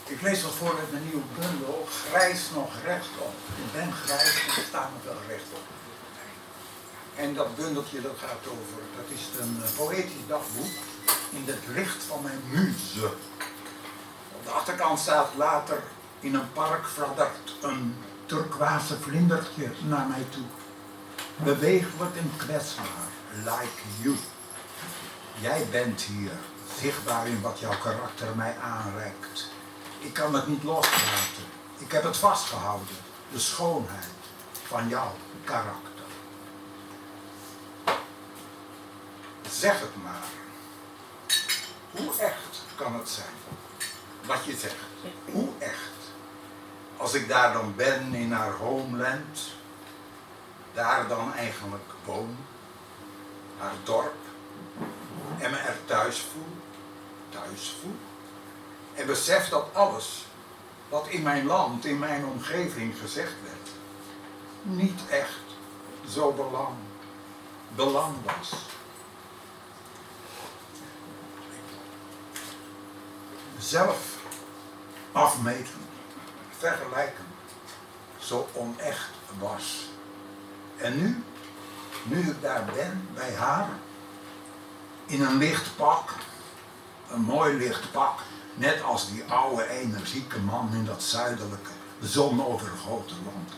Ik lees wat voor uit mijn nieuwe bundel, Grijs nog rechtop. Ik ben grijs en ik sta nog wel rechtop. En dat bundeltje dat gaat over, dat is een poëtisch dagboek in het licht van mijn muze. Op de achterkant staat later, in een park fladdert een turquoise vlindertje naar mij toe. Bewegelijk en kwetsbaar, like you. Jij bent hier, zichtbaar in wat jouw karakter mij aanreikt. Ik kan het niet loslaten. Ik heb het vastgehouden. De schoonheid van jouw karakter. Zeg het maar. Hoe echt kan het zijn? Wat je zegt. Hoe echt? Als ik daar dan ben in haar homeland. Daar dan eigenlijk woon. Haar dorp. En me er thuis voel. En besef dat alles wat in mijn land, in mijn omgeving gezegd werd, niet echt zo belang was. Zelf afmeten, vergelijken, zo onecht was. En nu ik daar ben bij haar, in een licht pak, een mooi licht pak, net als die oude energieke man in dat zuidelijke, zonovergoten land.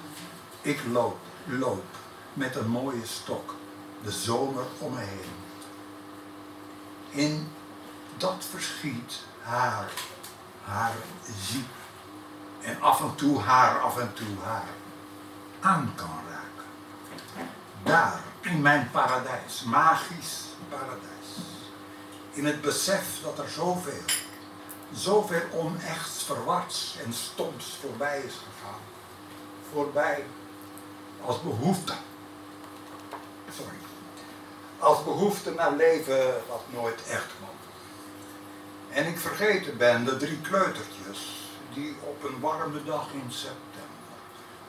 Ik loop met een mooie stok, de zomer om me heen. In dat verschiet haar zie. En af en toe haar aan kan raken. Daar, in mijn paradijs, magisch paradijs. In het besef dat er zoveel onechts, verwards en stoms voorbij is gegaan. Voorbij als behoefte. Als behoefte naar leven wat nooit echt kwam. En ik vergeten ben de 3 kleutertjes die op een warme dag in september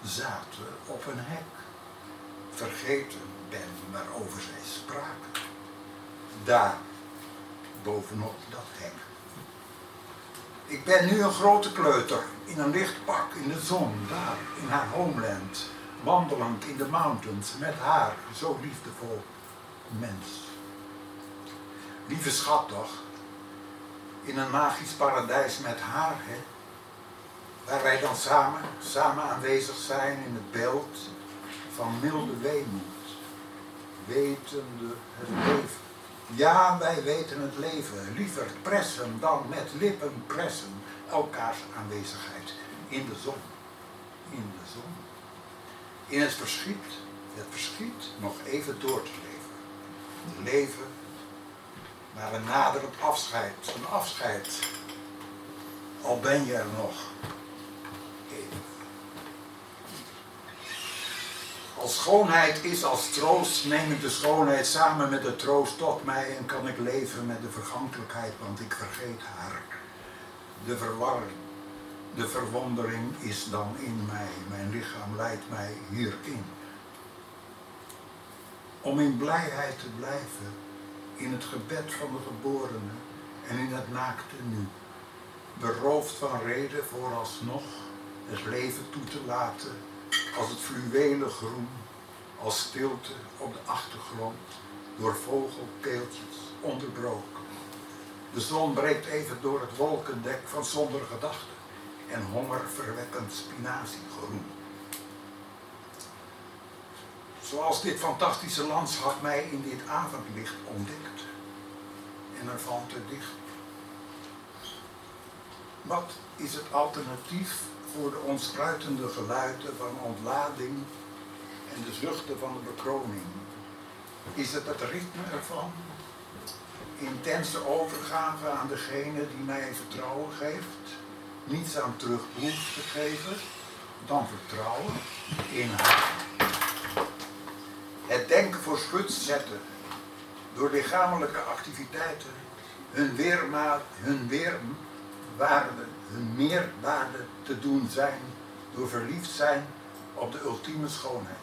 zaten op een hek. Vergeten ben waarover zij spraken. Daar, bovenop dat hek. Ik ben nu een grote kleuter in een licht pak in de zon, daar in haar homeland, wandelend in de mountains met haar, zo liefdevol mens. Lieve schat toch, in een magisch paradijs met haar, hè, waar wij dan samen aanwezig zijn in het beeld van milde weemoed, wetende het leven. Ja, wij weten het leven, liever pressen dan met lippen pressen, elkaars aanwezigheid in de zon. In de zon. In het verschiet nog even door te leven. Het leven, maar een naderend afscheid, een afscheid. Al ben je er nog even. Als schoonheid is als troost, neem ik de schoonheid samen met de troost tot mij en kan ik leven met de vergankelijkheid, want ik vergeet haar. De verwarring, de verwondering is dan in mij, mijn lichaam leidt mij hierin. Om in blijheid te blijven, in het gebed van de geborene en in het naakte nu, beroofd van reden vooralsnog het leven toe te laten, als het fluwelen groen, als stilte op de achtergrond, door vogelkeeltjes onderbroken. De zon breekt even door het wolkendek van sombere gedachten en hongerverwekkend spinaziegroen. Zoals dit fantastische landschap mij in dit avondlicht ontdekt en ervan te dicht. Wat is het alternatief voor de ontspruitende geluiden van ontlading en de zuchten van de bekroning? Is het het ritme ervan? Intense overgave aan degene die mij vertrouwen geeft, niets aan terug hoeft te geven, dan vertrouwen in haar. Het denken voor schut zetten door lichamelijke activiteiten, hun meerwaarde te doen zijn door verliefd zijn op de ultieme schoonheid.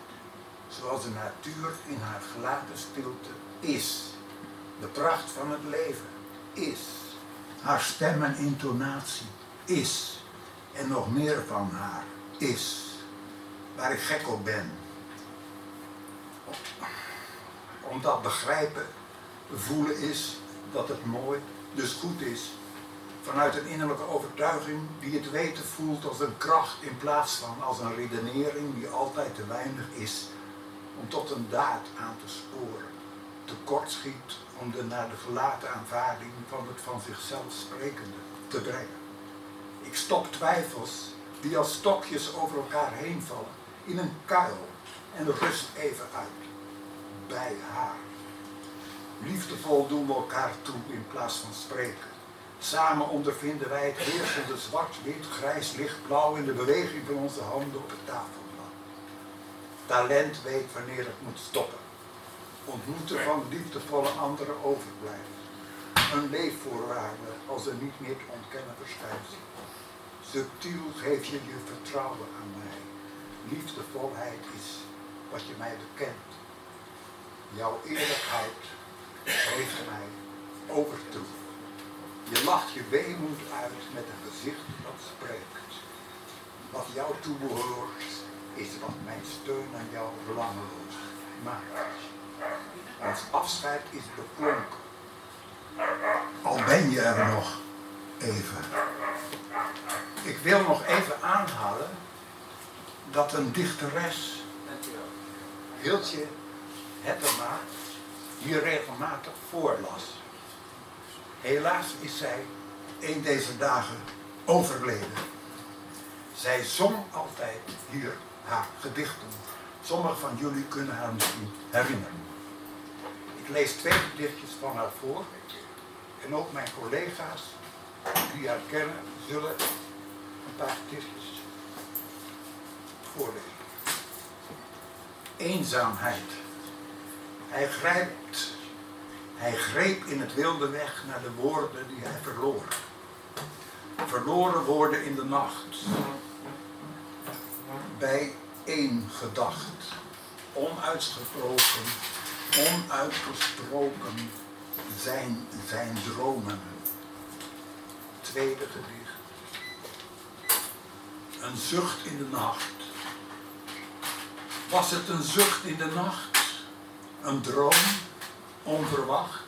Zoals de natuur in haar gelaten stilte is. De pracht van het leven is. Haar stem en intonatie is, en nog meer van haar is, waar ik gek op ben. Omdat begrijpen, voelen is dat het mooi, dus goed is. Vanuit een innerlijke overtuiging die het weten voelt als een kracht in plaats van als een redenering die altijd te weinig is om tot een daad aan te sporen. Tekortschiet om de naar de gelaten aanvaarding van het van zichzelf sprekende te brengen. Ik stop twijfels die als stokjes over elkaar heen vallen in een kuil en rust even uit. Bij haar. Liefdevol doen we elkaar toe in plaats van spreken. Samen ondervinden wij het heersende zwart, wit, grijs, lichtblauw in de beweging van onze handen op het tafelblad. Talent weet wanneer het moet stoppen. Ontmoeten van liefdevolle anderen overblijft. Een leefvoorwaarde als er niet meer te ontkennen verschijnsel. Subtiel geef je je vertrouwen aan mij. Liefdevolheid is wat je mij bekent. Jouw eerlijkheid geeft mij overtroef. Je lacht je weemoed uit met een gezicht dat spreekt. Wat jou toebehoort is wat mijn steun aan jou belangeloos maakt. Ons afscheid is beklonken. Al ben je er nog even. Ik wil nog even aanhalen dat een dichteres, Hiltje Hettema, hier regelmatig voorlas. Helaas is zij een deze dagen overleden. Zij zong altijd hier haar gedichten. Sommigen van jullie kunnen haar misschien herinneren. Ik lees 2 gedichtjes van haar voor. En ook mijn collega's die haar kennen zullen een paar gedichtjes voorlezen. Eenzaamheid. Hij greep in het wilde weg naar de woorden die hij verloor. Verloren woorden in de nacht. Bij één gedacht. Onuitgesproken, onuitgesproken zijn dromen. Tweede gedicht. Een zucht in de nacht. Was het een zucht in de nacht? Een droom? Onverwacht,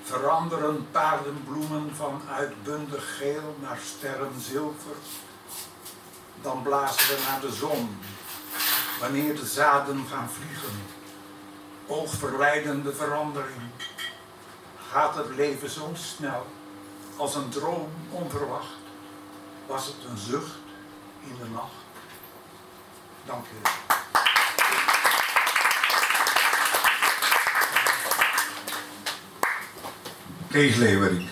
veranderen paardenbloemen van uitbundig geel naar sterrenzilver. Dan blazen we naar de zon, wanneer de zaden gaan vliegen. Oogverleidende verandering. Gaat het leven zo snel, als een droom onverwacht? Was het een zucht in de nacht? Dank u wel. Kees Leeuwerik.